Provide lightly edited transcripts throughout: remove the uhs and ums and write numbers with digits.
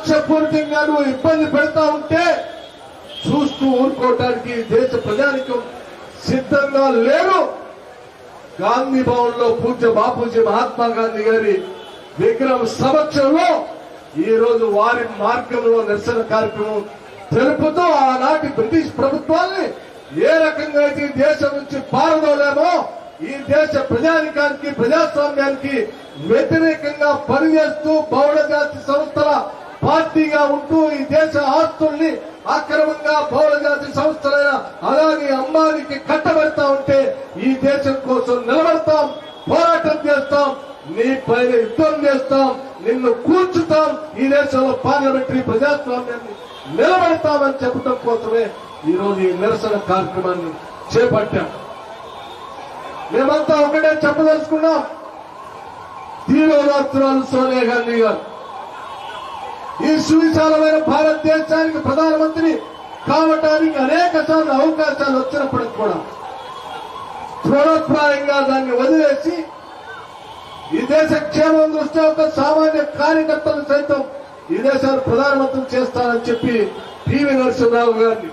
కక్షపూరితంగా నువ్వు ఇబ్బంది పెడతా ఉంటే చూస్తూ ఊరుకోవటానికి దేశ ప్రజానికం సిద్ధంగా లేరు. గాంధీ భవన్ లో పూజ్య బాపూజీ మహాత్మా గాంధీ గారి విగ్రహం సమక్షంలో ఈ రోజు వారి మార్గంలో నిరసన కార్యక్రమం తెలుపుతూ ఆనాటి బ్రిటిష్ ప్రభుత్వాన్ని ఏ రకంగా అయితే ఈ దేశం నుంచి పారదోలేమో ఈ దేశ ప్రజానికానికి ప్రజాస్వామ్యానికి వ్యతిరేకంగా పనిచేస్తూ బహుళ జాతి సంస్థల పార్టీగా ఉంటూ ఈ దేశ ఆస్తుల్ని అక్రమంగా బహుళ జాతి సంస్థలైన అదాని అంబానీకి కట్టబెడతా ఉంటే ఈ దేశం కోసం నిలబడతాం, పోరాటం చేస్తాం, నీ పైన యుద్ధం చేస్తాం, నిన్ను కూర్చుతాం, ఈ దేశంలో పార్లమెంటరీ ప్రజాస్వామ్యాన్ని నిలబడతామని చెప్పడం కోసమే ఈ రోజు ఈ నిరసన కార్యక్రమాన్ని చేపట్టాం. మేమంతా ఒకటే చెప్పదలుచుకున్నాం. ధీరోదాత్తురాలు సోనియా గాంధీ గారు ఈ సువిశాలమైన భారతదేశానికి ప్రధానమంత్రి కావటానికి అనేక సార్లు అవకాశాలు వచ్చినప్పటికి కూడా తృణప్రాయంగా దాన్ని వదిలేసి ఈ దేశ క్షేమం దృష్ట్యా ఒక సామాన్య కార్యకర్తలు సైతం ఈ దేశాన్ని ప్రధానమంత్రి చేస్తానని చెప్పి పివి నరసింహరావు గారిని,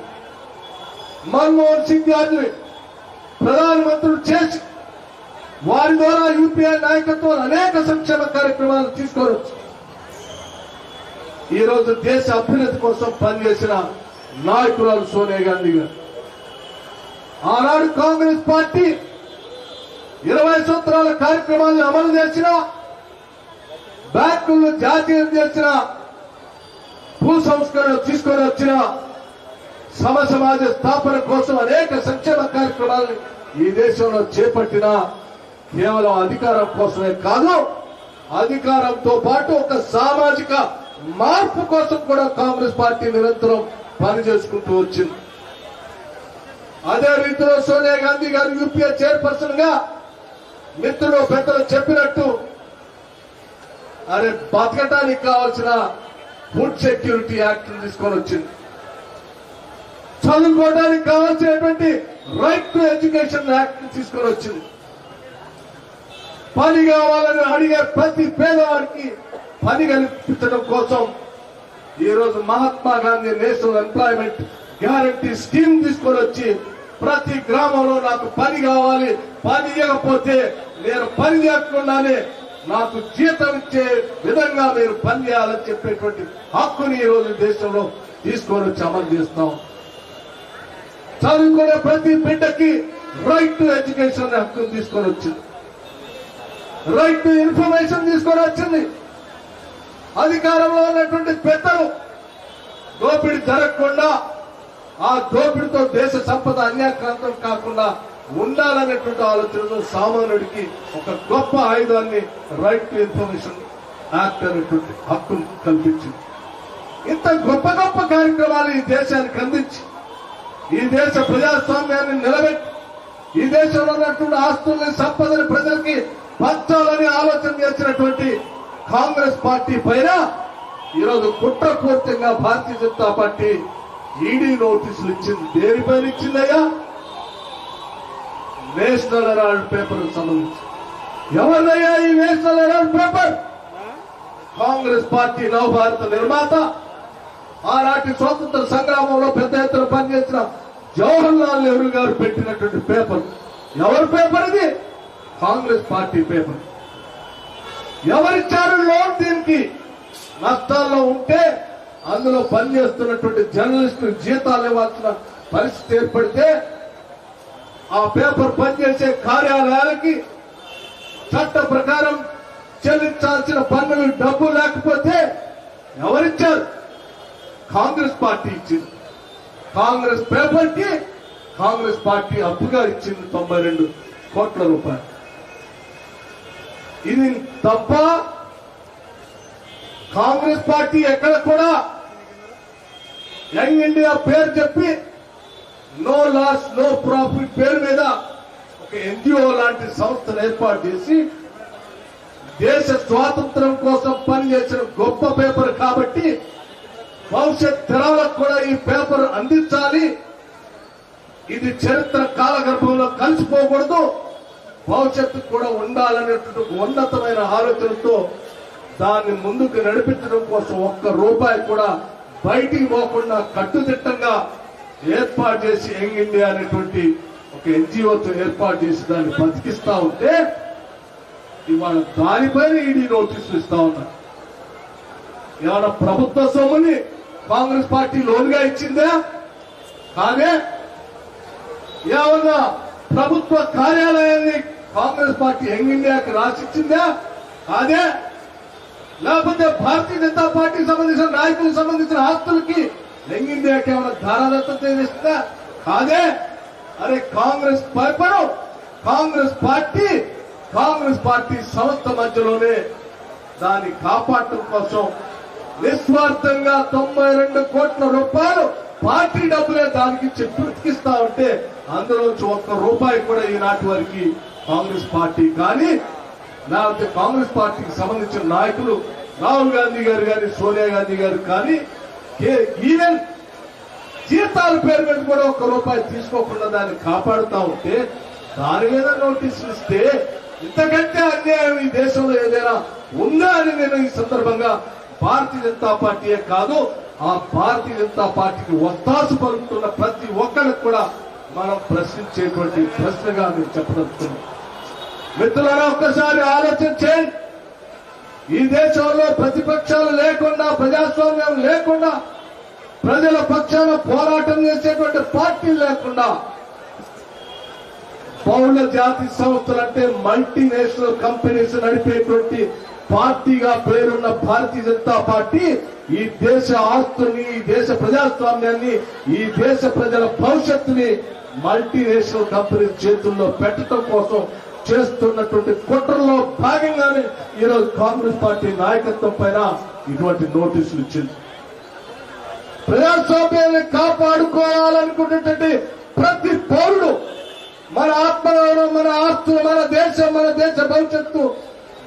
మన్మోహన్ సింగ్ గారిని ప్రధానమంత్రులు చేసి వారి ద్వారా యూపీఏ నాయకత్వం అనేక సంక్షేమ కార్యక్రమాలు తీసుకోవచ్చు. ఈ రోజు దేశ అభ్యున్నతి కోసం పనిచేసిన నాయకురాలు సోనియా గాంధీ గారు. ఆనాడు కాంగ్రెస్ పార్టీ 20 సూత్రాల కార్యక్రమాలను అమలు చేసిన, బ్యాంకులను జాతీయం చేసిన, భూ సంస్కరణ తీసుకొని వచ్చిన, సమాజ స్థాపన కోసం అనేక సంక్షేమ కార్యక్రమాలను ఈ దేశంలో చేపట్టిన కేవలం అధికారం కోసమే కాదు, అధికారంతో పాటు ఒక సామాజిక మార్పు కోసం కూడా కాంగ్రెస్ పార్టీ నిరంతరం పనిచేసుకుంటూ వచ్చింది. అదే రీతిలో సోనియా గాంధీ గారు యూపీఏ చైర్పర్సన్ గా మిత్రులు పెద్దలు చెప్పినట్టు బతకటానికి కావాల్సిన ఫుడ్ సెక్యూరిటీ యాక్ట్ తీసుకొని వచ్చింది. చదువుకోవడానికి కావాల్సినటువంటి రైట్ టు ఎడ్యుకేషన్ యాక్ట్ తీసుకొని వచ్చింది. పని కావాలని అడిగే ప్రతి పేదవారికి పని కల్పించడం కోసం ఈ రోజు Mahatma Gandhi national employment guarantee scheme తీసుకొని వచ్చి ప్రతి గ్రామంలో నాకు పని కావాలి, పని ఇవ్వకపోతే నేను పని చేయకుండానే నాకు జీతం ఇచ్చే విధంగా మీరు పని చేయాలని చెప్పేటువంటి హక్కుని ఈ రోజు దేశంలో తీసుకొని వచ్చి అమలు చేస్తాం. చదువుకునే ప్రతి బిడ్డకి రైట్ టు ఎడ్యుకేషన్ హక్కును తీసుకొని వచ్చింది, రైట్ టు ఇన్ఫర్మేషన్ తీసుకొని వచ్చింది. అధికారంలో ఉన్నటువంటి పెద్దలు దోపిడీ జరగకుండా, ఆ దోపిడీతో దేశ సంపద అన్యాక్రాంతం కాకుండా ఉండాలనేటువంటి ఆలోచనలో సామాన్యుడికి ఒక గొప్ప ఆయుధాన్ని రైట్ టు ఇన్ఫర్మేషన్ యాక్ట్ అనేటువంటి హక్కును కల్పించింది. ఇంత గొప్ప గొప్ప కార్యక్రమాలు ఈ దేశానికి అందించి ఈ దేశ ప్రజాస్వామ్యాన్ని నిలబెట్టి ఈ దేశంలో ఉన్నటువంటి ఆస్తుల్ని సంపదని ప్రజలకి పంచాలని ఆలోచన చేసినటువంటి కాంగ్రెస్ పార్టీ పైన ఈరోజు కుట్రపూర్తిగా భారతీయ జనతా పార్టీ ఈడీ నోటీసులు ఇచ్చింది. దేనిపైన ఇచ్చిందయ్యా? నేషనల్ హెరాల్డ్ పేపర్ సంబంధించి. ఎవరిదయ్యా ఈ National Herald paper? Congress party నవభారత నిర్మాత, ఆనాటి స్వాతంత్ర సంగ్రామంలో పెద్ద ఎత్తున పనిచేసిన జవహర్ లాల్ నెహ్రూ గారు పెట్టినటువంటి పేపర్. ఎవరి పేపర్ ఇది? Congress party paper. ఎవరిచ్చారు లోన్? దీనికి నష్టాల్లో ఉంటే అందులో పనిచేస్తున్నటువంటి జర్నలిస్టులు జీతాలు ఇవ్వాల్సిన పరిస్థితి ఏర్పడితే ఆ పేపర్ పనిచేసే కార్యాలయాలకి చట్ట ప్రకారం చెల్లించాల్సిన పన్నులు డబ్బు లేకపోతే ఎవరిచ్చారు? కాంగ్రెస్ పార్టీ ఇచ్చింది. కాంగ్రెస్ పేపర్ కి కాంగ్రెస్ పార్టీ అప్పుగా ఇచ్చింది 92 కోట్ల రూపాయలు. ఇది తప్ప కాంగ్రెస్ పార్టీ ఎక్కడ కూడా యంగ్ ఇండియా పేరు చెప్పి నో లాస్ నో ప్రాఫిట్ పేరు మీద ఒక ఎన్జిఓ లాంటి సంస్థను ఏర్పాటు చేసి దేశ స్వాతంత్రం కోసం పనిచేసిన గొప్ప పేపర్ కాబట్టి భవిష్యత్ తరాలకు కూడా ఈ పేపర్ అందించాలి, ఇది చరిత్ర కాలగర్భంలో కలిసిపోకూడదు, భవిష్యత్తు కూడా ఉండాలనేటువంటి ఉన్నతమైన ఆలోచనతో దాన్ని ముందుకు నడిపించడం కోసం ఒక్క రూపాయి కూడా బయటికి పోకుండా కట్టుదిట్టంగా ఏర్పాటు చేసి యంగ్ ఇండియా అనేటువంటి ఒక ఎన్జిఓతో ఏర్పాటు చేసి దాన్ని బతికిస్తా ఉంటే ఇవాళ దానిపైన ఈడీ నోటీసులు ఇస్తా ఉన్నారు. ఇవాళ ప్రభుత్వ సొమ్ముని కాంగ్రెస్ పార్టీ లోన్గా ఇచ్చిందా? కాదే. ఏమన్నా ప్రభుత్వ కార్యాలయాన్ని కాంగ్రెస్ పార్టీ యంగ్ ఇండియాకి రాసిచ్చిందా? కాదే. లేకపోతే భారతీయ జనతా పార్టీకి సంబంధించిన నాయకులకు సంబంధించిన ఆస్తులకి యంగ్ ఇండియాకి ఏమైనా ధారాదత్తం చేస్తుందా? కాదే. అరే కాంగ్రెస్ పేపరు కాంగ్రెస్ పార్టీ సంస్థ మధ్యలోనే దాన్ని కాపాడటం కోసం నిస్వార్థంగా 92 కోట్ల రూపాయలు పార్టీ డబ్బులే దానికి బ్రతికిస్తా ఉంటే అందులోంచి ఒక్క రూపాయి కూడా ఈనాటి వరకు కాంగ్రెస్ పార్టీ కానీ లేకపోతే కాంగ్రెస్ పార్టీకి సంబంధించిన నాయకులు రాహుల్ గాంధీ గారు కానీ సోనియా గాంధీ గారు కానీ ఈవెన్ జీతాల పేరు మీద కూడా ఒక్క రూపాయి తీసుకోకుండా దాన్ని కాపాడుతా ఉంటే దాని మీద నోటీసులు ఇస్తే ఇంతకంటే అన్యాయం ఈ దేశంలో ఏదైనా ఉందా అని నేను ఈ సందర్భంగా భారతీయ జనతా పార్టీయే కాదు ఆ భారతీయ జనతా పార్టీకి ఒత్తాసు పలుకుతున్న ప్రతి ఒక్కరికి కూడా మనం ప్రశ్నించేటువంటి ప్రశ్నగా నేను చెప్పదలుచుకున్నాం. మిత్రులారా ఒక్కసారి ఆలోచన చేయండి. ఈ దేశంలో ప్రతిపక్షాలు లేకుండా ప్రజాస్వామ్యం లేకుండా ప్రజల పక్షాన పోరాటం చేసేటువంటి పార్టీలు లేకుండా బహుళ జాతి సంస్థలంటే మల్టీనేషనల్ కంపెనీస్ నడిపేటువంటి పార్టీగా పేరున్న భారతీయ జనతా పార్టీ ఈ దేశ ఆస్తుల్ని ఈ దేశ ప్రజాస్వామ్యాన్ని ఈ దేశ ప్రజల భవిష్యత్తుని మల్టీనేషనల్ కంపెనీస్ చేతుల్లో పెట్టడం కోసం చేస్తున్నటువంటి కుట్రలో భాగంగానే ఈరోజు కాంగ్రెస్ పార్టీ నాయకత్వం పైన ఇటువంటి నోటీసులు ఇచ్చింది. ప్రజాస్వామ్యాన్ని కాపాడుకోవాలనుకునేటువంటి ప్రతి పౌరుడు మన ఆత్మగౌరవం మన ఆస్తులు మన దేశ భవిష్యత్తు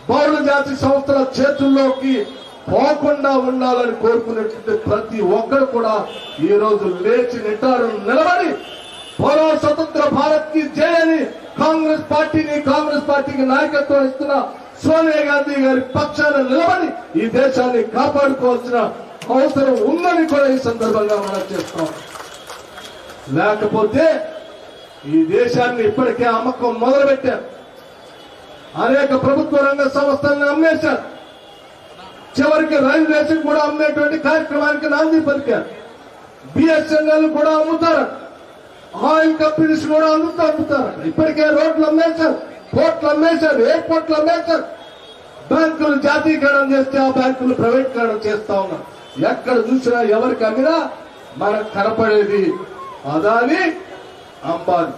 బహుళ జాతి సంస్థల చేతుల్లోకి పోకుండా ఉండాలని కోరుకునేటువంటి ప్రతి ఒక్కరు కూడా ఈ రోజు లేచి నిటారు నిలబడి పోరా స్వతంత్ర భారత్ కి జై అని కాంగ్రెస్ పార్టీకి నాయకత్వం ఇస్తున్న సోనియా గాంధీ గారి పక్షాన నిలబడి ఈ దేశాన్ని కాపాడుకోవాల్సిన అవసరం ఉందని కూడా ఈ సందర్భంగా మనం చేస్తాం. లేకపోతే ఈ దేశాన్ని ఇప్పటికే అమ్మకం మొదలుపెట్టారు. అనేక ప్రభుత్వ రంగ సంస్థలను అమ్మేశారు. చివరికి రైల్వేస్ కూడా అమ్మేటువంటి కార్యక్రమానికి నాంది పలికారు. బిఎస్ఎన్ఎల్ కూడా అమ్ముతారు. ఆయిల్ కంపెనీస్ కూడా అమ్ముతారు. ఇప్పటికే రోడ్లు అమ్మేశారు, పోర్ట్లు అమ్మేశారు, ఎయిర్పోర్ట్లు అమ్మేశారు. బ్యాంకులు జాతీయకరణ చేస్తే ఆ బ్యాంకులు ప్రైవేటీకరణ చేస్తా ఉన్నారు. ఎక్కడ చూసినా ఎవరికి అమ్మినా మనకు కనపడేది అదాని అంబానీ.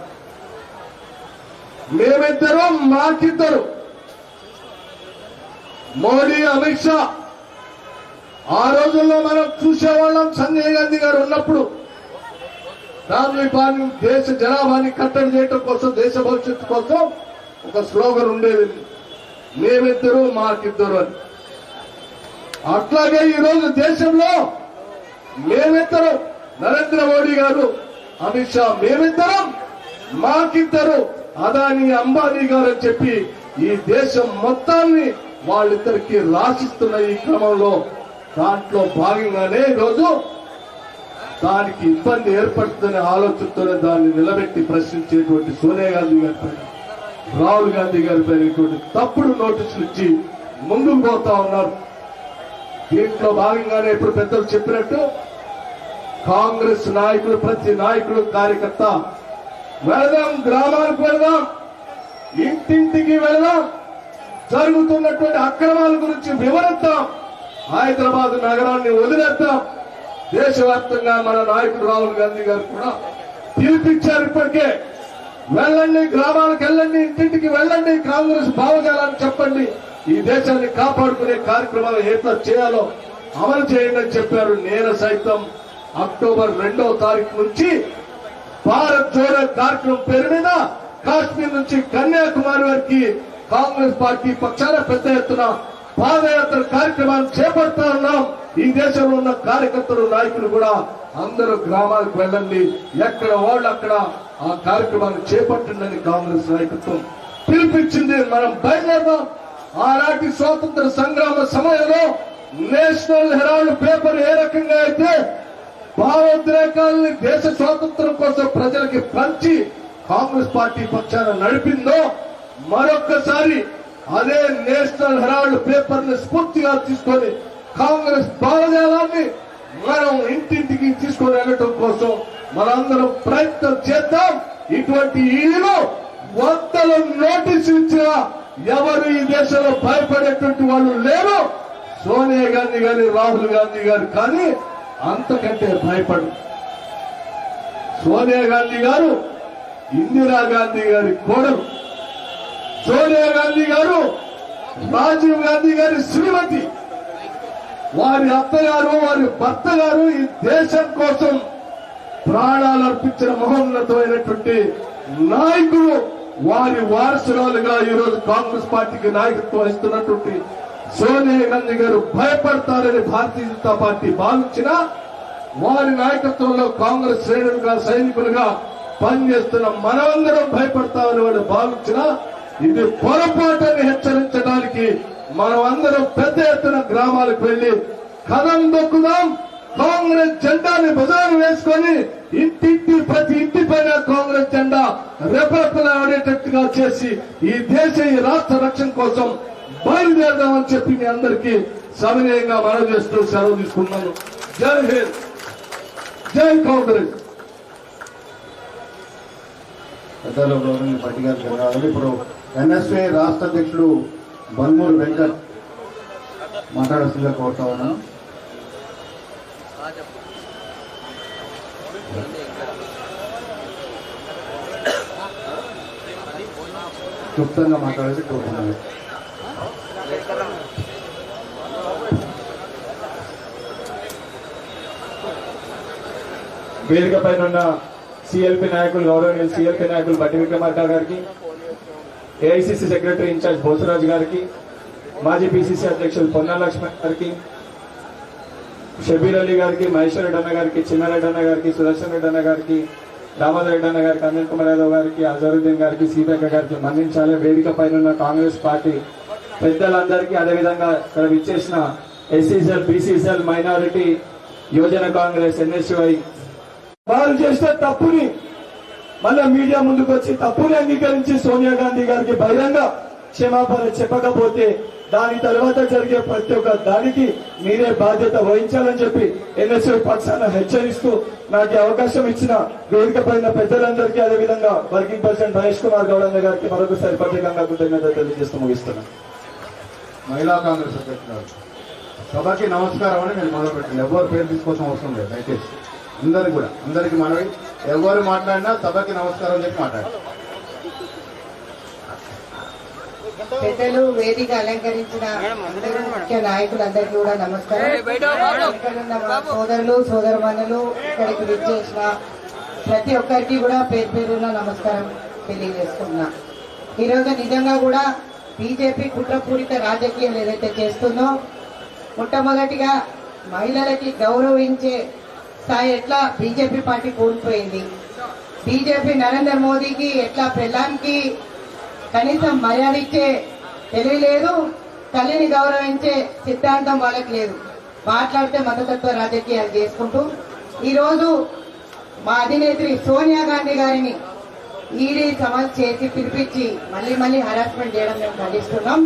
మేమిద్దరు మాకిద్దరు మోడీ అమిత్ షా ఆ రోజుల్లో మనం చూసేవాళ్ళం. సంజయ్ గాంధీ గారు ఉన్నప్పుడు ఫ్యామిలీ ప్లానింగ్ దేశ జనాభాని కట్టడి చేయడం కోసం దేశ భవిష్యత్తు కోసం ఒక స్లోగన్ ఉండేది, మేమిద్దరు మాకిద్దరు అని. అట్లాగే ఈరోజు దేశంలో మేమిద్దరు నరేంద్ర మోడీ గారు అమిత్ షా మేమిద్దరం మాకిద్దరు అదాని అంబానీ గారు అని చెప్పి ఈ దేశం మొత్తాన్ని వాళ్ళిద్దరికి రాసిస్తున్న ఈ క్రమంలో దాంట్లో భాగంగానే ఈరోజు దానికి ఇబ్బంది ఏర్పడుతుందనే ఆలోచనతోనే దాన్ని నిలబెట్టి ప్రశ్నించేటువంటి సోనియా గాంధీ గారి పైన రాహుల్ గాంధీ గారి పైన ఇటువంటి తప్పుడు నోటీసులు ఇచ్చి ముందుకు పోతా ఉన్నారు. దీంట్లో భాగంగానే ఇప్పుడు పెద్దలు చెప్పినట్టు కాంగ్రెస్ నాయకులు ప్రతి నాయకుడు కార్యకర్త వెళదాం, గ్రామాలకు వెళదాం, ఇంటింటికి వెళదాం, జరుగుతున్నటువంటి అక్రమాల గురించి వివరిద్దాం, హైదరాబాద్ నగరాన్ని వదిలేద్దాం. దేశవ్యాప్తంగా మన నాయకుడు రాహుల్ గాంధీ గారు కూడా పిలిపించారు. ఇప్పటికే వెళ్ళండి, గ్రామాలకు వెళ్ళండి, ఇంటింటికి వెళ్ళండి, కాంగ్రెస్ భావజాలాన్ని చెప్పండి, ఈ దేశాన్ని కాపాడుకునే కార్యక్రమాలు ఎట్లా చేయాలో అమలు చేయండి అని చెప్పారు. నేను సైతం అక్టోబర్ 2వ తారీఖు నుంచి భారత్ జోడో కార్యక్రమం పేరు మీద కాశ్మీర్ నుంచి కన్యాకుమారి వరకు కాంగ్రెస్ పార్టీ పక్షాన పెద్ద ఎత్తున పాదయాత్ర కార్యక్రమాన్ని చేపడతా ఉన్నాం. ఈ దేశంలో ఉన్న కార్యకర్తలు నాయకులు కూడా అందరూ గ్రామాలకు వెళ్ళండి, ఎక్కడ వాళ్ళు అక్కడ ఆ కార్యక్రమాన్ని చేపట్టండి కాంగ్రెస్ నాయకత్వం పిలిపించింది. మనం బయలుదేరదాం, ఆనాటి స్వాతంత్ర సంగ్రామ సమయంలో నేషనల్ హెరాల్డ్ పేపర్ ఏ రకంగా అయితే భావోద్రేకాలని దేశ స్వాతంత్రం కోసం ప్రజలకి పంచి కాంగ్రెస్ పార్టీ పక్షాన నడిపిందో మరొక్కసారి అదే నేషనల్ హెరాల్డ్ పేపర్ ని స్ఫూర్తిగా తీసుకొని కాంగ్రెస్ భావజాలాన్ని మనం ఇంటింటికి తీసుకొని వెళ్ళటం కోసం మనందరం ప్రయత్నం చేద్దాం. ఇటువంటి ఈలో వందల నోటీసులు ఇచ్చిన ఎవరు ఈ దేశంలో భయపడేటువంటి వాళ్ళు లేరు. సోనియా గాంధీ గారి, రాహుల్ గాంధీ గారు కానీ అంతకంటే భయపడు. సోనియా గాంధీ గారు ఇందిరాగాంధీ గారి కోడలు, సోనియా గాంధీ గారు రాజీవ్ గాంధీ గారి శ్రీమతి, వారి అత్తగారు, వారి భర్త గారు ఈ దేశం కోసం ప్రాణాలు అర్పించిన మహోన్నతమైనటువంటి నాయకులు. వారి వారసురాలుగా ఈరోజు కాంగ్రెస్ పార్టీకి నాయకత్వం వహిస్తున్నటువంటి సోనియా గాంధీ గారు భయపడతారని భారతీయ జనతా పార్టీ భావించినా వారి నాయకత్వంలో కాంగ్రెస్ శ్రేణులుగా, సైనికులుగా పనిచేస్తున్న మనమందరం భయపడతామని వాడు భావించినా ఇది పొరపాటుని హెచ్చరించడానికి మనమందరం పెద్ద ఎత్తున గ్రామాలకు వెళ్లి కథం దొక్కుదాం. కాంగ్రెస్ జెండాని భుజాన్ని వేసుకొని ఇంటింటి ప్రతి ఇంటి పైన కాంగ్రెస్ జెండా రెపరెపలాడేటట్టుగా చేసి ఈ దేశ, ఈ రాష్ట్ర రక్షణ కోసం బయలుదేరదామని చెప్పి మీ అందరికీ సవినయంగా మనవి చేస్తూ సెలవు తీసుకున్నాను. జై హింద్, జై కాంగ్రెస్. పెద్దలు గౌరవనీయ పార్టీ గారికి ధన్యవాదాలు. ఇప్పుడు ఎన్ఎస్ఏ రాష్ట్ర అధ్యక్షుడు బన్మూరు వెంకట్ మాట్లాడాల్సిందిగా కోరుతా ఉన్నాను. క్లుప్తంగా మాట్లాడేసి కోరుతున్నాను. వేదిక పైన ఉన్న సిఎల్పి నాయకులు, గౌరవనీయులు సిఎల్పి నాయకులు బట్టి విక్రమార్క గారికి, ఏఐసిసి సెక్రటరీ ఇన్ఛార్జ్ బోసరాజు గారికి, మాజీ పిసిసి అధ్యక్షులు పొన్నా లక్ష్మణ్ గారికి, షబీర్ అలీ గారికి, మహేశ్వర్ రెడ్డి అన్న గారికి, చిన్నారెడ్డి అన్న గారికి, సుదర్శన్ రెడ్డి అన్న గారికి, దామోదర్ రెడ్డి అన్న గారికి, అనిల్ కుమార్ యాదవ్ గారికి, అజరుద్దీన్ గారికి, సీతక్క గారికి మన్నించాలి. వేదిక పైన ఉన్న కాంగ్రెస్ పార్టీ పెద్దలందరికీ, అదేవిధంగా ఇక్కడ విచ్చేసిన ఎస్సీసెల్, బీసీసెల్, మైనారిటీ, యువజన కాంగ్రెస్, ఎన్ఎస్యుఐ వారు చేసిన తప్పుని మళ్ళా మీడియా ముందుకు వచ్చి తప్పుని అంగీకరించి సోనియా గాంధీ గారికి బహిరంగ క్షమాపణ చెప్పకపోతే దాని తర్వాత జరిగే ప్రతి ఒక్క దానికి మీరే బాధ్యత వహించాలని చెప్పి ఎన్ఎస్ఐ పక్షాన హెచ్చరిస్తూ నాకు అవకాశం ఇచ్చిన వేదిక పైన పెద్దలందరికీ, అదేవిధంగా వర్కింగ్ ప్రెసిడెంట్ మహేష్ కుమార్ గౌడ్ గారికి మరొకసారి ప్రత్యేకంగా కృతజ్ఞతలు తెలియజేస్తూ ముగిస్తున్నాను. మహిళా కాంగ్రెస్ అధ్యక్షుడు సభకి నమస్కారం అని నేను మొదలుపెట్టాను. ఎవరు పేరు తీసుకోవాల్సిన అవసరం లేదు. దయచేసి అందరికి మనవి, ఎవరు మాట్లాడినా సభకి నమస్కారం చెప్పి మాట్లాడారు. పెద్దలు, వేదిక అలంకరించిన అందరూ ముఖ్య నాయకులందరికీ కూడా నమస్కారం. ఇక్కడున్న మా సోదరులు, సోదరమణులు, ఇక్కడికి విచ్చేసిన ప్రతి ఒక్కరికి కూడా పేరు పేరున నమస్కారం తెలియజేస్తున్నా. ఈరోజు నిజంగా కూడా బీజేపీ కుట్రపూరిత రాజకీయాలు ఏదైతే చేస్తుందో, మొట్టమొదటిగా మహిళలకి గౌరవించే స్థాయి ఎట్లా బీజేపీ పార్టీ కోల్పోయింది, బీజేపీ నరేంద్ర మోదీకి ఎట్లా పెళ్ళానికి కనీసం మర్యాద ఇచ్చే తెలియలేదు, తల్లిని గౌరవించే సిద్ధాంతం వాళ్ళకి లేదు. మాట్లాడితే మతతత్వ రాజకీయాలు చేసుకుంటూ ఈరోజు మా అధినేత్రి సోనియా గాంధీ గారిని ఈడీ సమస్య చేసి పిలిపించి మళ్ళీ హరాస్మెంట్ చేయడం మేము ఖండిస్తున్నాం.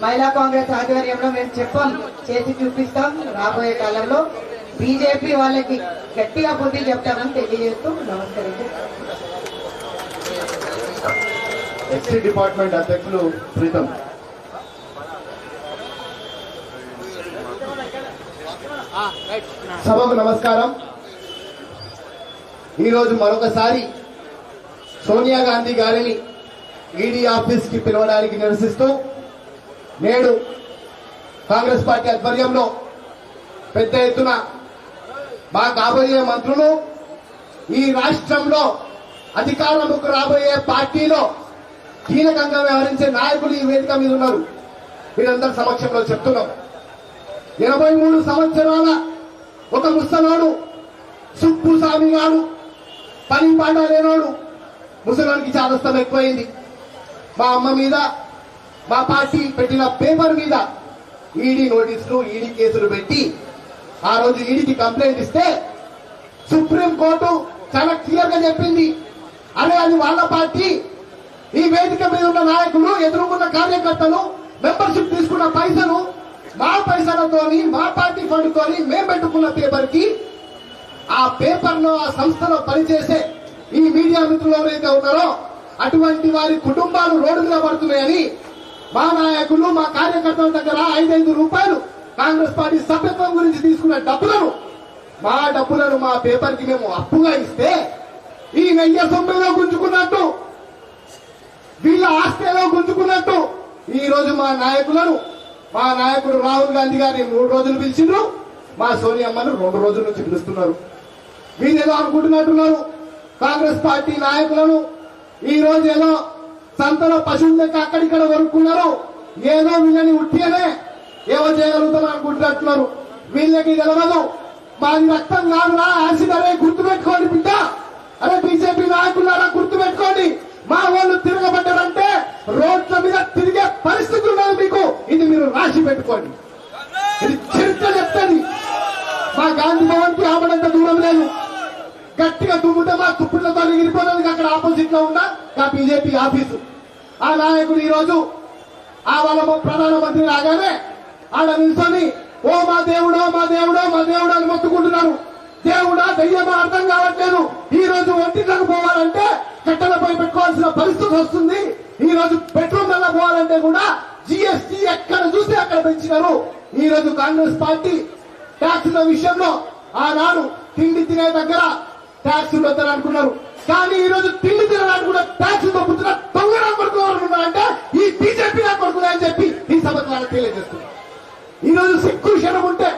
మహిళా కాంగ్రెస్ ఆధ్వర్యంలో మేము చెప్పాం, చేసి చూపిస్తాం. రాబోయే కాలంలో బీజేపీ వాళ్ళకి గట్టిగా బుద్ధి చెప్తామని తెలియజేస్తూ నమస్కరించారు. ఎస్సీ డిపార్ట్మెంట్ అధ్యక్షులు ప్రీతం. సభకు నమస్కారం. ఈరోజు మరొకసారి సోనియా గాంధీ గారిని ఈడీ ఆఫీస్ కి పిలవడానికి నిరసిస్తూ నేడు కాంగ్రెస్ పార్టీ ఆధ్వర్యంలో పెద్ద ఎత్తున మా కాబోయే మంత్రులు, ఈ రాష్ట్రంలో అధికారంలోకి రాబోయే పార్టీలో కీలకంగా వ్యవహరించే నాయకులు ఈ వేదిక మీద ఉన్నారు. వీరందరి సమక్షంలో చెప్తున్నాం, 83 సంవత్సరాల ఒక ముసలోడు, సుప్పు స్వామి గారు, పని పాట లేనోడు, ముసలానికి చాదస్తం ఎక్కువైంది. మా అమ్మ మీద మా పార్టీ పెట్టిన పేపర్ మీద ఈడీ నోటీసులు ఈడీ కేసులు పెట్టి ఆ రోజు ఈడీకి కంప్లైంట్ ఇస్తే సుప్రీం కోర్టు చాలా క్లియర్ గా చెప్పింది, అరే అది వాళ్ళ పార్టీ, ఈ వేదిక మీద ఉన్న నాయకులు ఎదుర్కొన్న కార్యకర్తలు మెంబర్షిప్ తీసుకున్న పైసలు మా పైసలతోని మా పార్టీ ఫండ్ తోని మేము పెట్టుకున్న పేపర్ కి ఆ పేపర్ లో ఆ సంస్థలో పనిచేసే ఈ మీడియా మిత్రులు ఎవరైతే ఉన్నారో అటువంటి వారి కుటుంబాలు రోడ్డు మీద పడుతున్నాయని మా నాయకులు మా కార్యకర్తల దగ్గర 5 రూపాయలు కాంగ్రెస్ పార్టీ సభ్యత్వం గురించి తీసుకున్న మా డబ్బులను మా పేపర్ కి మేము అప్పుగా ఇస్తే ఈ నెయ్య సొమ్మిలో గుంజుకున్నట్టు వీళ్ళ ఆస్తిలో గుంజుకున్నట్టు ఈ రోజు మా నాయకుడు రాహుల్ గాంధీ గారిని 3 రోజులు పిలిచిండ్రు, మా సోనియమ్మను 2 రోజుల నుంచి పిలుస్తున్నారు. వీళ్ళేదో అనుకుంటున్నట్టున్నారు కాంగ్రెస్ పార్టీ నాయకులను ఈ రోజు ఏదో సంతలో పశువుల లెక్క అక్కడిక్కడ కొనుక్కున్నారు, ఏదో వీళ్ళని ఉట్టిగానే ఏవో చేయగలుగుతాం అనుకుంటున్నట్టున్నారు. వీళ్ళకి తెలవదు మాది రక్తం కాదురా యాసిడ్, అరే గుర్తుపెట్టుకోండి బిడ్డ, అరే బీజేపీ నాయకులారా గుర్తుపెట్టుకోండి, మా వాళ్ళు తిరగబడ్డారంటే రోడ్ల మీద తిరిగే పరిస్థితి ఉన్నది మీకు, ఇది మీరు రాసి పెట్టుకోండి. ఇది చరిత్ర చెప్తుంది. మా గాంధీ భవన్ కి ఆపడంత దూరం లేదు, గట్టిగా తుమ్ముతే మా తుప్పులతో ఎగిరిపోతుంది. అక్కడ ఆపోజిట్ లో ఉన్న ఆ బీజేపీ ఆఫీసు ఆ నాయకుడు ఈ రోజు ఆ వాళ్ళ ప్రధానమంత్రి రాగానే ఆడ నిల్చొని ఓ మా దేవుడో మా దేవుడో మా దేవుడు అని మొత్తుకుంటున్నారు. దేవుడా దయ్యమా అర్థం కావట్లేదు. ఈ రోజు ఒంటికి పోవాలంటే కట్టెలపై పెట్టుకోవాల్సిన పరిస్థితి వస్తుంది. ఈ రోజు పెట్రోల్ ధర పోవాలంటే కూడా జీఎస్టీ ఎక్కడ చూస్తే అక్కడ పెంచినారు. ఈ రోజు కాంగ్రెస్ పార్టీ ట్యాక్సుల విషయంలో ఆనాడు తిండి తినే దగ్గర ట్యాక్సులు వద్దని అనుకున్నారు, కానీ ఈ రోజు తిండి తినడానికి కూడా ట్యాక్సులు తప్పుతున్న దొంగ కొడుకున్నారంటే ఈ బీజేపీ కొడుకున్నారని చెప్పి ఈ సభకు వాళ్ళకి తెలియజేస్తున్నారు. ఈ రోజు సిక్కు క్షణం ఉంటే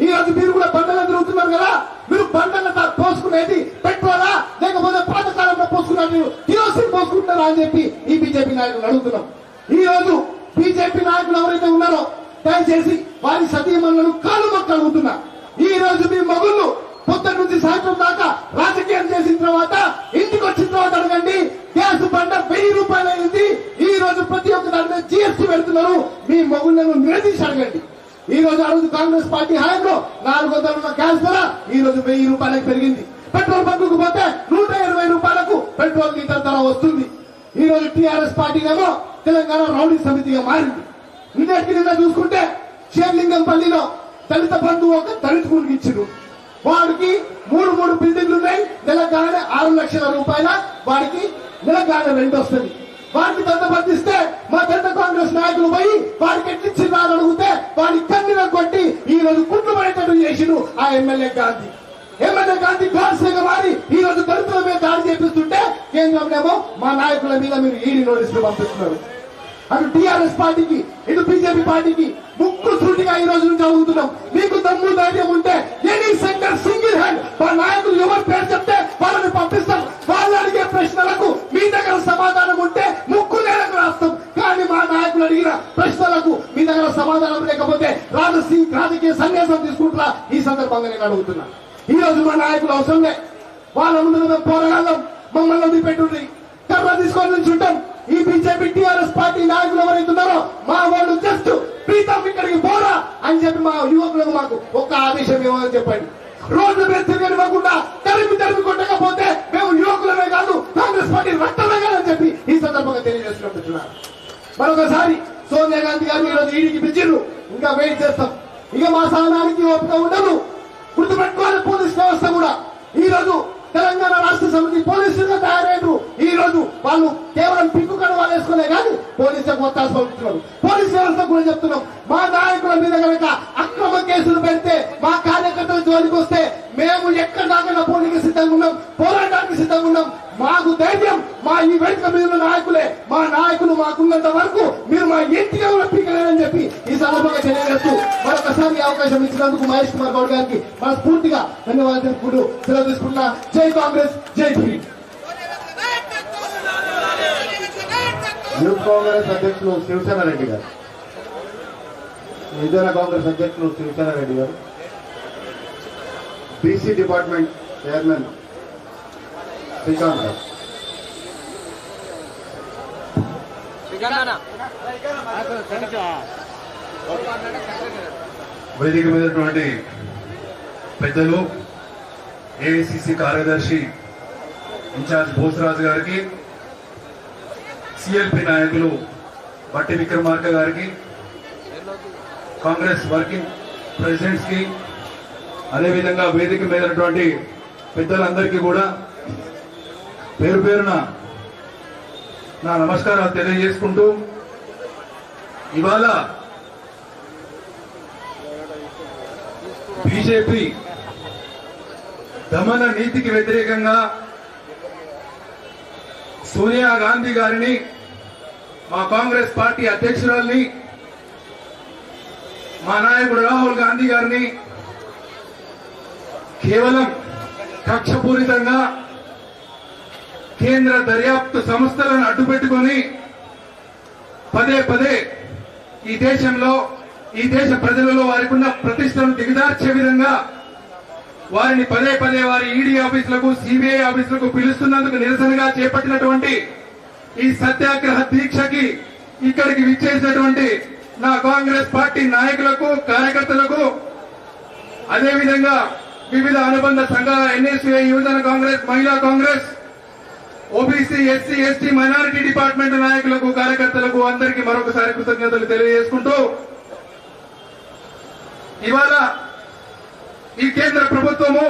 ఈ రోజు మీరు కూడా బండలు తిరుగుతున్నారు కదా, మీరు బండల పోసుకునేది పెట్రోలా లేకపోతే పాతకాలంలో పోసుకున్నట్టు కిరోసిన్ పోసుకుంటారా అని చెప్పి ఈ బీజేపీ నాయకులు అడుగుతున్నాం. ఈ రోజు బీజేపీ నాయకులు ఎవరైతే ఉన్నారో దయచేసి వారి సతీమణులను కాలు మొక్క అడుగుతున్నా. ఈ రోజు మీ మగుళ్ళు పొద్దున్న నుంచి సాయంత్రం దాకా రాజకీయం చేసిన తర్వాత ఇంటికి వచ్చిన తర్వాత అడగండి, గ్యాస్ బండ 1000 రూపాయలు అయింది. ఈ రోజు ప్రతి ఒక్క దాని మీద జీఎస్టీ పెడుతున్నారు. మీ మగుళ్లను నిలదీసి అడగండి. ఈ రోజు ఆ రోజు కాంగ్రెస్ పార్టీ హయాంలో 400 ఉన్న గ్యాస్ ధర ఈ రోజు 1000 రూపాయలకు పెరిగింది. పెట్రోల్ బంకుకు పోతే 120 రూపాయలకు పెట్రోల్ లీటర్ ధర వస్తుంది. ఈ రోజు టీఆర్ఎస్ పార్టీనేమో తెలంగాణ రౌడీ సమితిగా మారింది. నిన్నటికి నిన్న చూసుకుంటే షేర్లింగంపల్లిలో దళిత బంధువు ఒక దళితుడికి ఇచ్చిండు. వాడికి 3 బిల్డింగ్లు ఉన్నాయి. నెలగానే 6 లక్షల రూపాయల వాడికి నెలగానే రెంట్ వస్తుంది. వాడికి దండబద్దిస్తే మా పెద్ద కాంగ్రెస్ నాయకులు పోయి వాడికి ఎట్లిచ్చిందా అని అడిగితే వాడి కన్నీర కొట్టి ఈ రోజు కుట్లు పడేటట్టు చేసిండు ఆ ఎమ్మెల్యే గాంధీ గాడ్సేగా మారి ఈ రోజు దళితుల మీద దాడి చేపిస్తుంటే కేంద్రంలో మా నాయకుల మీద మీరు ఈడీ నోటీసులు పంపిస్తున్నారు. అటు టీఆర్ఎస్ పార్టీకి ఇటు బీజేపీ పార్టీకి ముక్కు సూటిగా ఈ రోజు నుంచి అడుగుతున్నాం. మీకు దమ్ము ధైర్యం ఉంటే ఎనీ సెంటర్ సింగిల్ హ్యాండ్ మా నాయకులు ఎవరు పేరు చెప్తే వాళ్ళని పంపిస్తాం. వాళ్ళు అడిగే ప్రశ్నలకు మీ దగ్గర సమాధానం ఉంటే ముక్కు నేలకు రాస్తాం. కానీ మా నాయకులు అడిగిన ప్రశ్నలకు మీ దగ్గర సమాధానం లేకపోతే రాజకీయ సన్యాసం తీసుకుంటున్నా. ఈ సందర్భంగా నేను అడుగుతున్నా. ఈ రోజు మా నాయకులు అవసరం లే, వాళ్ళ ముందు మేము పోరాడాం. మమ్మల్ని వదిలిపెట్టుండి కర్ర తీసుకొని నుంచి ఉంటాం. ఈ బీజేపీ టీఆర్ఎస్ పార్టీ నాయకులు ఎవరైతున్నారో మా వాళ్ళు జస్ట్ ప్రీతం ఇక్కడికి పోరా అని చెప్పి మా యువకులకు మాకు ఒక్క ఆదేశం ఇవ్వమని చెప్పండి. రోడ్ల మీద తిరగనివ్వకుండా తరిమి కొట్టకపోతే మేము యువకులమే కాదు కాంగ్రెస్ పార్టీ రక్తమే కాదని చెప్పి ఈ సందర్భంగా తెలియజేస్తున్నారు. మరొకసారి సోనియా గాంధీ గారు ఈరోజు ఈడీకి పిలిచిర్రు. ఇంకా వెయిట్ చేస్తాం. ఇక మా సహనానికి ఓపిక ఉండదు. గుర్తుపెట్టుకోవాలి, పోలీస్ వ్యవస్థ కూడా ఈ రోజు తెలంగాణ రాష్ట్ర సమితి పోలీసులుగా తయారయ్యారు. ఈ రోజు వాళ్ళు కేవలం పిక్కు కడవాలు వేసుకునే కానీ పోలీసులకు ఒత్తాసు పలుకుతున్నారు. పోలీస్ వ్యవస్థ కూడా చెప్తున్నాం, మా నాయకుల మీద కనుక అక్రమ కేసులు పెడితే మా కార్యకర్తల జోలికి వస్తే మేము ఎక్కడ దాకా పోలీసుకి సిద్ధంగా ఉన్నాం, పోరాటానికి సిద్ధంగా ఉన్నాం. మాకు ధైర్యం మా ఈ వేదిక మీద ఉన్న నాయకులే. మా నాయకులు మాకున్నంత వరకు మీరు మా ఇంటికి కూడా పీకలేదని చెప్పి ఈ సందర్భంగా తెలియజేస్తూ మరొకసారి అవకాశం ఇచ్చినందుకు మహేష్ కుమార్ గౌడ్ గారికి మనస్ఫూర్తిగా ధన్యవాదాలు తెలుపుకుంటూ సెలవు తీసుకుంటున్నా. జై కాంగ్రెస్, జై భీమ్. యూత్ కాంగ్రెస్ అధ్యక్షులు శివసేన రెడ్డి గారు, విజయనగర కాంగ్రెస్ అధ్యక్షులు శివసేన రెడ్డి గారు, బీసీ డిపార్ట్మెంట్ చైర్మన్ శ్రీకాంత్ గారు. వేదిక మీదటువంటి పెద్దలు, ఏఐసిసి కార్యదర్శి ఇన్ఛార్జ్ బోసరాజు గారికి, సిఎల్పి నాయకులు బట్టి విక్రమార్క గారికి, కాంగ్రెస్ వర్కింగ్ ప్రెసిడెంట్స్ కి, అదేవిధంగా వేదిక మీదటువంటి పెద్దలందరికీ కూడా పేరు పేరున నా నమస్కారాలు తెలియజేసుకుంటూ, ఇవాళ బీజేపీ దమన నీతికి వ్యతిరేకంగా సోనియా గాంధీ గారిని, మా కాంగ్రెస్ పార్టీ అధ్యక్షురాల్ని, మా నాయకుడు రాహుల్ గాంధీ గారిని కేవలం కక్షపూరితంగా కేంద్ర దర్యాప్తు సంస్థలను అడ్డుపెట్టుకుని పదే పదే ఈ దేశంలో, ఈ దేశ ప్రజలలో వారికి ఉన్న ప్రతిష్టను దిగజార్చే విధంగా వారిని పదే పదే వారి ఈడీ ఆఫీసులకు, సిబిఐ ఆఫీసులకు పిలుస్తున్నందుకు నిరసనగా చేపట్టినటువంటి ఈ సత్యాగ్రహ దీక్షకి ఇక్కడికి విచ్చేసినటువంటి నా కాంగ్రెస్ పార్టీ నాయకులకు, కార్యకర్తలకు, అదేవిధంగా వివిధ అనుబంధ సంఘాల ఎన్ఎస్యుఐ, యువజన కాంగ్రెస్, మహిళా Congress, OBC, SC, ST, minority department నాయకులకు, కార్యకర్తలకు అందరికీ మరొకసారి కృతజ్ఞతలు తెలియజేసుకుంటూ, ఇవాళ ఈ కేంద్ర ప్రభుత్వము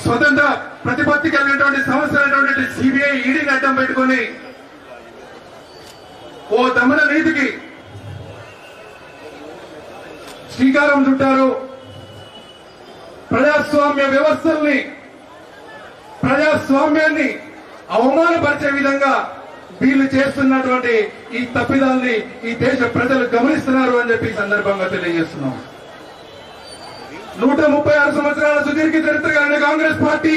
స్వతంత్ర ప్రతిపత్తి కలిగినటువంటి సంస్థ అయినటువంటి సిబిఐ, ఈడీని అడ్డం పెట్టుకుని ఓ దమన నీతికి శ్రీకారం చుట్టారు. ప్రజాస్వామ్య వ్యవస్థల్ని, ప్రజాస్వామ్యాన్ని అవమానపరిచే విధంగా వీళ్ళు చేస్తున్నటువంటి ఈ తప్పిదాల్ని ఈ దేశ ప్రజలు గమనిస్తున్నారు అని చెప్పి ఈ సందర్భంగా తెలియజేస్తున్నాం. 136 సంవత్సరాల సుదీర్ఘ చరిత్ర కలిగిన కాంగ్రెస్ పార్టీ,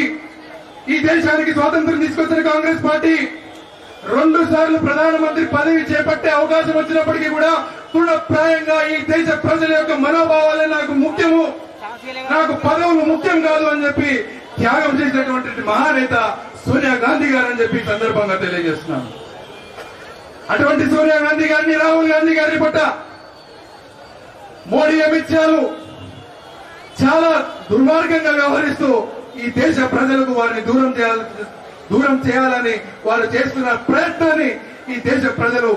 ఈ దేశానికి స్వాతంత్రం తీసుకొచ్చిన కాంగ్రెస్ పార్టీ 2 సార్లు ప్రధానమంత్రి పదవి చేపట్టే అవకాశం వచ్చినప్పటికీ కూడా తృణప్రాయంగా ఈ దేశ ప్రజల యొక్క మనోభావాలే నాకు ముఖ్యము, నాకు పదవులు ముఖ్యం కాదు అని చెప్పి త్యాగం చేసినటువంటి మహానేత సోనియా గాంధీ గారు అని చెప్పి సందర్భంగా తెలియజేస్తున్నాను. అటువంటి సోనియా గాంధీ గారిని, రాహుల్ గాంధీ గారిని పట్ల మోడీ, అమిత్ షాలు చాలా దుర్మార్గంగా వ్యవహరిస్తూ ఈ దేశ ప్రజలకు వారిని దూరం చేయాలని వారు చేస్తున్న ప్రయత్నాన్ని ఈ దేశ ప్రజలు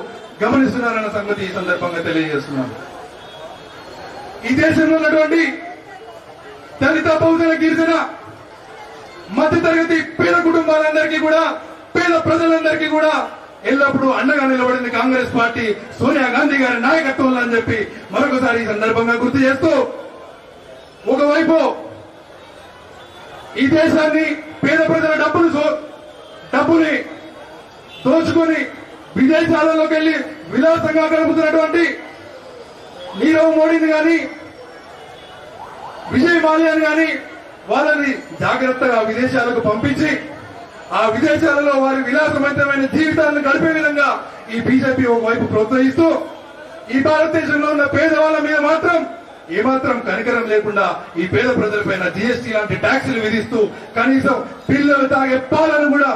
గమనిస్తున్నారన్న సంగతి ఈ సందర్భంగా తెలియజేస్తున్నాను. ఈ దేశంలో ఉన్నటువంటి దళిత, బహుజన, గిరిజన, మధ్యతరగతి పేద కుటుంబాలందరికీ కూడా, పేద ప్రజలందరికీ కూడా ఎల్లప్పుడూ అండగా నిలబడింది కాంగ్రెస్ పార్టీ, సోనియా గాంధీ గారి నాయకత్వంలో అని చెప్పి మరొకసారి ఈ సందర్భంగా గుర్తు చేస్తూ, ఒకవైపు ఈ దేశాన్ని పేద ప్రజల డబ్బుని దోచుకుని విదేశాలలోకి వెళ్లి విలాసంగా గడుపుతున్నటువంటి నీరవ్ మోడీని గాని, విజయ్ మాల్యాని గాని వాళ్ళని జాగ్రత్తగా విదేశాలకు పంపించి ఆ విదేశాలలో వారి విలాసవంతమైన జీవితాలను గడిపే విధంగా ఈ బీజేపీ ఒకవైపు ప్రోత్సహిస్తూ, ఈ భారతదేశంలో ఉన్న పేదవాళ్ల మీద మాత్రం ఏమాత్రం కనికరం లేకుండా ఈ పేద ప్రజలపైన జీఎస్టీ లాంటి ట్యాక్సులు విధిస్తూ, కనీసం పిల్లలు తాగే పాలను కూడా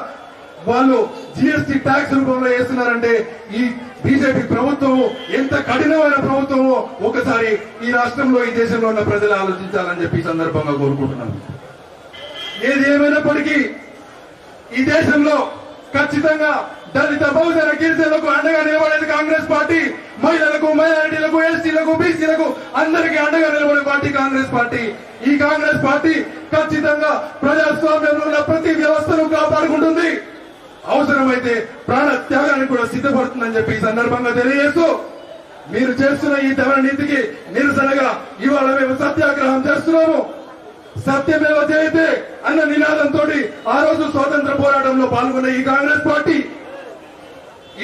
వాళ్ళు జీఎస్టీ ట్యాక్స్ రూపంలో వేస్తున్నారంటే ఈ బీజేపీ ప్రభుత్వము ఎంత కఠినమైన ప్రభుత్వమో ఒకసారి ఈ రాష్ట్రంలో, ఈ దేశంలో ఉన్న ప్రజలు ఆలోచించాలని చెప్పి ఈ సందర్భంగా కోరుకుంటున్నాను. ఏది ఏమైనప్పటికీ ఈ దేశంలో ఖచ్చితంగా దళిత, బహుజన, గిరిజనులకు అండగా నిలబడేది కాంగ్రెస్ పార్టీ. మహిళలకు, మైనారిటీలకు, ఎస్టీలకు, బీసీలకు అందరికీ అండగా నిలబడే పార్టీ కాంగ్రెస్ పార్టీ. ఈ కాంగ్రెస్ పార్టీ ఖచ్చితంగా ప్రజాస్వామ్యంలో ఉన్న ప్రతి వ్యవస్థను కాపాడుకుంటుంది, అవసరమైతే ప్రాణ త్యాగానికి కూడా సిద్ధపడుతుందని చెప్పి ఈ సందర్భంగా తెలియజేస్తూ, మీరు చేస్తున్న ఈ దమన నీతికి నిరసనగా ఇవాళ మేము సత్యాగ్రహం చేస్తున్నాము. సత్యమేవ జయతే అన్న నినాదంతో ఆ రోజు స్వాతంత్ర పోరాటంలో పాల్గొన్న ఈ కాంగ్రెస్ పార్టీ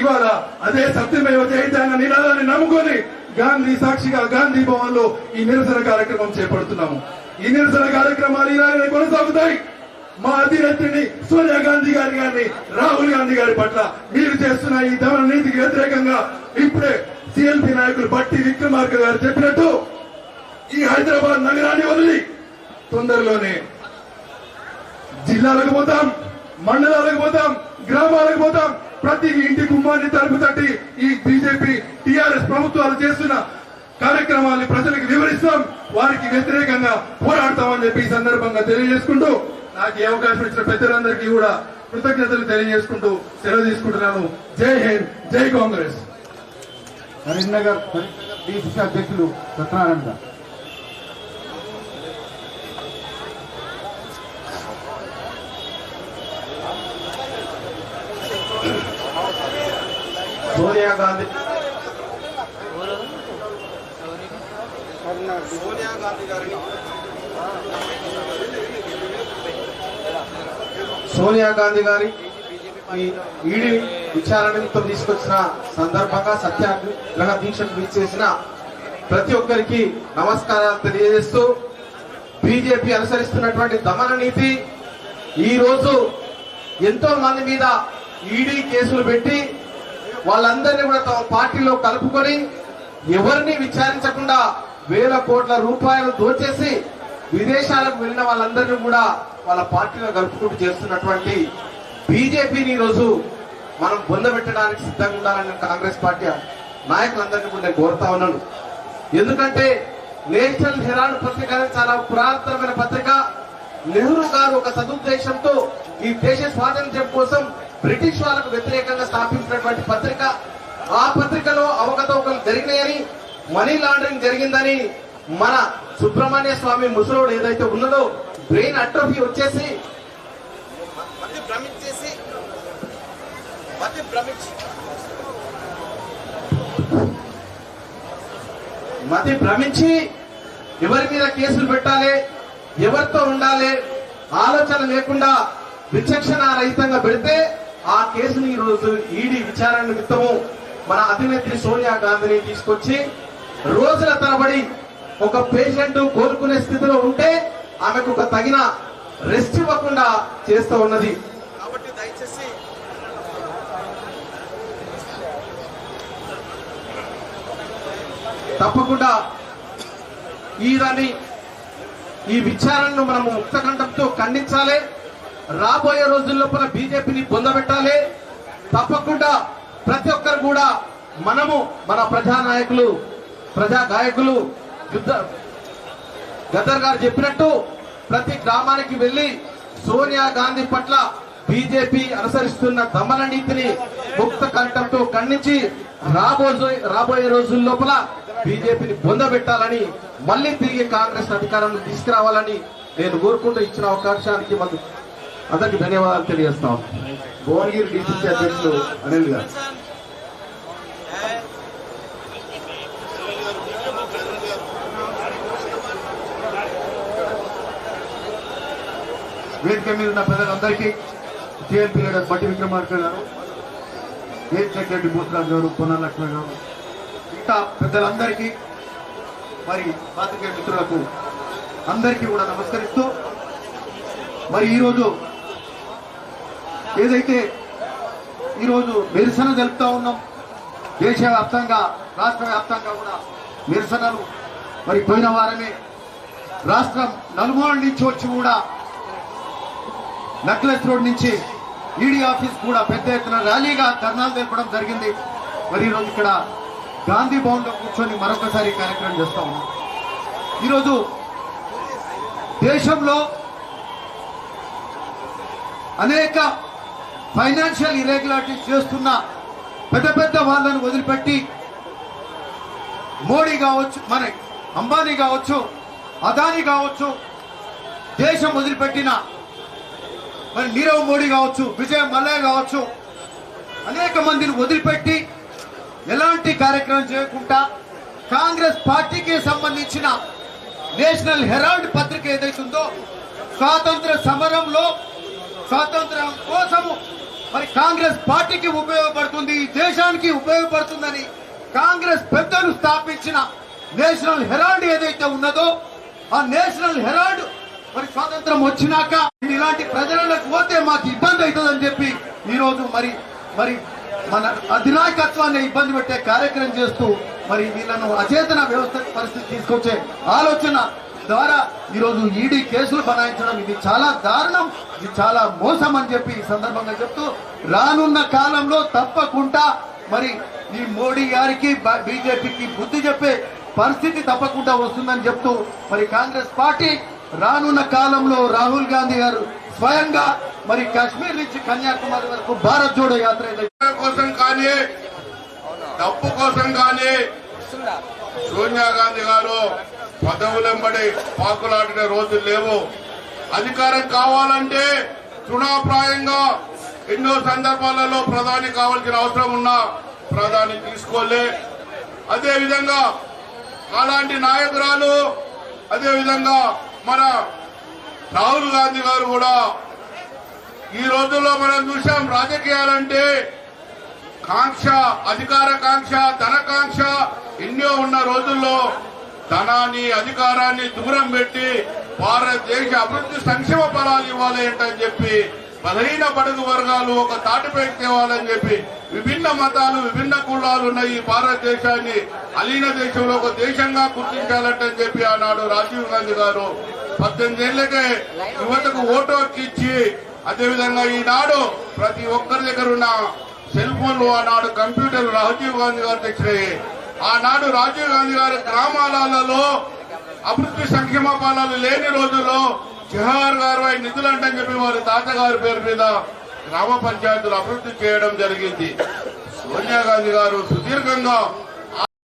ఇవాళ అదే సత్యమేవ జయతే అన్న నినాదాన్ని నమ్ముకొని గాంధీ సాక్షిగా గాంధీ భవన్ లో ఈ నిరసన కార్యక్రమం చేపడుతున్నాము. ఈ నిరసన కార్యక్రమాలు ఇలాగే కొనసాగుతాయి. మా అధినేత్రిని సోనియా గాంధీ గారిని, రాహుల్ గాంధీ గారి పట్ల మీరు చేస్తున్న ఈ దమన నీతికి వ్యతిరేకంగా ఇప్పుడే సిఎల్పి నాయకులు బట్టి విక్రమార్క గారు చెప్పినట్టు ఈ హైదరాబాద్ నగరాన్ని వదిలి తొందరలోనే జిల్లాలకు పోతాం, మండలాలకు పోతాం, గ్రామాలకు పోతాం, ప్రతి ఇంటి గుమ్మాన్ని తలుపు తట్టి ఈ బీజేపీ టీఆర్ఎస్ ప్రభుత్వాలు చేస్తున్న కార్యక్రమాన్ని ప్రజలకు వివరిస్తాం, వారికి వ్యతిరేకంగా పోరాడతామని చెప్పి ఈ సందర్భంగా తెలియజేసుకుంటూ నాకు ఈ అవకాశం ఇచ్చిన పెద్దలందరికీ కూడా కృతజ్ఞతలు తెలియజేసుకుంటూ సెలవు తీసుకుంటున్నాను. జై హింద్, జై కాంగ్రెస్. కరీంనగర్ డిసిసి అధ్యక్షులు సత్యనారాయణ గారు. సోనియా గాంధీ గారి ఈ ఈడీ విచారణతో తీసుకొచ్చిన సందర్భంగా సత్యాగ్రహ దీక్షకు విచ్చేసిన ప్రతి ఒక్కరికి నమస్కారాలు తెలియజేస్తూ బీజేపీ అనుసరిస్తున్నటువంటి దమన నీతి ఈ రోజు ఎంతో మంది మీద ఈడీ కేసులు పెట్టి వాళ్ళందరినీ కూడా తమ పార్టీలో కలుపుకొని ఎవరిని విచారించకుండా వేల కోట్ల రూపాయలు దోచేసి విదేశాలకు వెళ్ళిన వాళ్ళందరినీ కూడా వాళ్ళ పార్టీలో కలుపుకుంటూ చేస్తున్నటువంటి బీజేపీని ఈరోజు మనం పొందబెట్టడానికి సిద్ధంగా ఉండాలని కాంగ్రెస్ పార్టీ నాయకులందరినీ కూడా నేను కోరుతా ఉన్నాను. ఎందుకంటే నేషనల్ హెరాల్డ్ పత్రిక అనేది చాలా పురాతనమైన పత్రిక. నెహ్రూ గారు ఒక సదుద్దేశంతో ఈ దేశ స్వాతంత్ర్యం కోసం బ్రిటిష్ వాళ్ళకు వ్యతిరేకంగా స్థాపించినటువంటి పత్రిక. ఆ పత్రికలో అవకతవకలు జరిగినాయని, మనీ లాండరింగ్ జరిగిందని మన సుబ్రహ్మణ్య స్వామి ముసలోడు ఏదైతే ఉన్నదో బ్రెయిన్ అట్రోఫీ వచ్చేసి మతి భ్రమించి ఎవరి మీద కేసులు పెట్టాలి, ఎవరితో ఉండాలి ఆలోచన లేకుండా విచక్షణ రహితంగా పెడితే ఆ కేసుని ఈ రోజు ఈడీ విచారణ నిమిత్తము మన అధినేత్రి సోనియా గాంధీని తీసుకొచ్చి రోజుల తరబడి ఒక పేషెంట్ కోలుకునే స్థితిలో ఉంటే ఆమెకు ఒక తగిన రెస్ట్ ఇవ్వకుండా చేస్తూ ఉన్నది. కాబట్టి దయచేసి తప్పకుండా ఈ విచారణను మనము ముక్తకంఠంతో ఖండించాలి. రాబోయే రోజుల్లో బీజేపీని పొందబెట్టాలి. తప్పకుండా ప్రతి ఒక్కరు కూడా మనము మన ప్రజానాయకులు, ప్రజా గాయకులు గద్దర్ గారు చెప్పినట్టు ప్రతి గ్రామానికి వెళ్లి సోనియా గాంధీ పట్ల బీజేపీ అనుసరిస్తున్న దమన నీతిని ముక్త కంఠంతో ఖండించి రాబోయే రోజుల లోపల బీజేపీని పొందబెట్టాలని, మళ్లీ తిరిగి కాంగ్రెస్ అధికారంలో తీసుకురావాలని నేను కోరుకుంటూ ఇచ్చిన అవకాశానికి అందరికి ధన్యవాదాలు తెలియజేస్తాం. భువనగిరి డిసిసి అధ్యక్షులు అనిల్ గారు. వేదిక మీద ఉన్న ప్రజలందరికీ, టీఎంపీ లీడర్ బట్టి విక్రమార్క గారు, స్టేట్ సెక్రటరీ భూసరాజు గారు, పొన్నలక్ష్మి గారు, ఇంకా పెద్దలందరికీ, మరి పాత్రికేయ మిత్రులకు అందరికీ కూడా నమస్కరిస్తూ, మరి ఈరోజు ఏదైతే ఈరోజు నిరసన జరుపుతా ఉన్నాం, దేశవ్యాప్తంగా రాష్ట్ర వ్యాప్తంగా కూడా నిరసనలు. మరి పోయిన వారమే రాష్ట్రం నలుమూల నుంచి వచ్చి కూడా నక్లెస్ రోడ్ నుంచి ఈడీ ఆఫీస్ కూడా పెద్ద ఎత్తున ర్యాలీగా ధర్నాలు తెలపడం జరిగింది. మరి ఈరోజు ఇక్కడ గాంధీ భవన్ లో కూర్చొని మరొకసారి కార్యక్రమం చేస్తా ఉన్నాం. ఈరోజు దేశంలో అనేక ఫైనాన్షియల్ ఇర్రెగ్యులారిటీస్ చేస్తున్న పెద్ద పెద్ద వాళ్ళను వదిలిపెట్టి మోడీ కావచ్చు, మన అంబానీ కావచ్చు, అదానీ కావచ్చు, దేశం వదిలిపెట్టిన మరి నీరవ్ మోడీ కావచ్చు, విజయ్ మల్య కావచ్చు, అనేక మందిని వదిలిపెట్టి ఎలాంటి కార్యక్రమం చేయకుండా కాంగ్రెస్ పార్టీకి సంబంధించిన నేషనల్ హెరాల్డ్ పత్రిక ఏదైతుందో స్వాతంత్ర సమరంలో స్వాతంత్రం కోసము మరి కాంగ్రెస్ పార్టీకి ఉపయోగపడుతుంది, దేశానికి ఉపయోగపడుతుందని కాంగ్రెస్ పెద్దలు స్థాపించిన నేషనల్ హెరాల్డ్ ఏదైతే ఉన్నదో ఆ నేషనల్ హెరాల్డ్ మరి స్వాతంత్రం వచ్చినాక ఇలాంటి ప్రజలకు పోతే మాకు ఇబ్బంది అవుతుందని చెప్పి ఈరోజు మరి మన అధినాయకత్వాన్ని ఇబ్బంది పెట్టే కార్యక్రమం చేస్తూ మరి వీళ్ళను అచేతన వ్యవస్థ పరిస్థితి తీసుకొచ్చే ఆలోచన ద్వారా ఈరోజు ఈడీ కేసులు బనాయించడం ఇది చాలా దారుణం, ఇది చాలా మోసం అని చెప్పి ఈ సందర్భంగా చెప్తూ రానున్న కాలంలో తప్పకుండా మరి ఈ మోడీ గారికి బీజేపీకి బుద్ధి చెప్పే పరిస్థితి తప్పకుండా వస్తుందని చెప్తూ మరి కాంగ్రెస్ పార్టీ రానున్న కాలంలో రాహుల్ గాంధీ గారు స్వయంగా మరి కాశ్మీర్ నుంచి కన్యాకుమారి వరకు భారత్ జోడో యాత్ర కోసం కానీ డబ్బు కోసం కానీ సోనియా గాంధీ గారు పదవులెంబడి పాకులాడిన రోజులు లేవు. అధికారం కావాలంటే తృణాప్రాయంగా ఎన్నో సందర్భాలలో ప్రధాని కావాల్సిన అవసరం ఉన్నా ప్రధాని తీసుకోలే. అదేవిధంగా అలాంటి నాయకురాలు అదేవిధంగా మన రాహుల్ గాంధీ గారు కూడా ఈ రోజుల్లో మనం చూసాం. రాజకీయాలంటే కాంక్ష, అధికార కాంక్ష, ధనకాంక్ష ఎన్నో ఉన్న రోజుల్లో ధనాన్ని అధికారాన్ని దూరం పెట్టి భారతదేశ అభివృద్ధి సంక్షేమ ఫలాలు ఇవ్వాలి ఏంటని చెప్పి బలహీన బడుగు వర్గాలు ఒక తాటిపైకి తేవాలని చెప్పి విభిన్న మతాలు విభిన్న కులాలు ఉన్న ఈ భారతదేశాన్ని అలీన దేశంలో ఒక దేశంగా గుర్తించాలంటని చెప్పి ఆనాడు రాజీవ్ గాంధీ గారు 18 ఏళ్లకే యువతకు ఓటు హక్కు ఇచ్చి అదేవిధంగా ఈనాడు ప్రతి ఒక్కరి దగ్గర ఉన్న సెల్ ఫోన్లు ఆనాడు కంప్యూటర్లు రాజీవ్ గాంధీ గారు తెచ్చినాయి. ఆనాడు రాజీవ్ గాంధీ గారి గ్రామాలలో అభివృద్ధి సంక్షేమ ఫలాలు లేని రోజుల్లో జవహర్ గారు నిధులు అంటని చెప్పి వారి తాతగారి పేరు మీద గ్రామ పంచాయతీలు అభివృద్ధి చేయడం జరిగింది. సోనియా గాంధీ గారు సుదీర్ఘంగా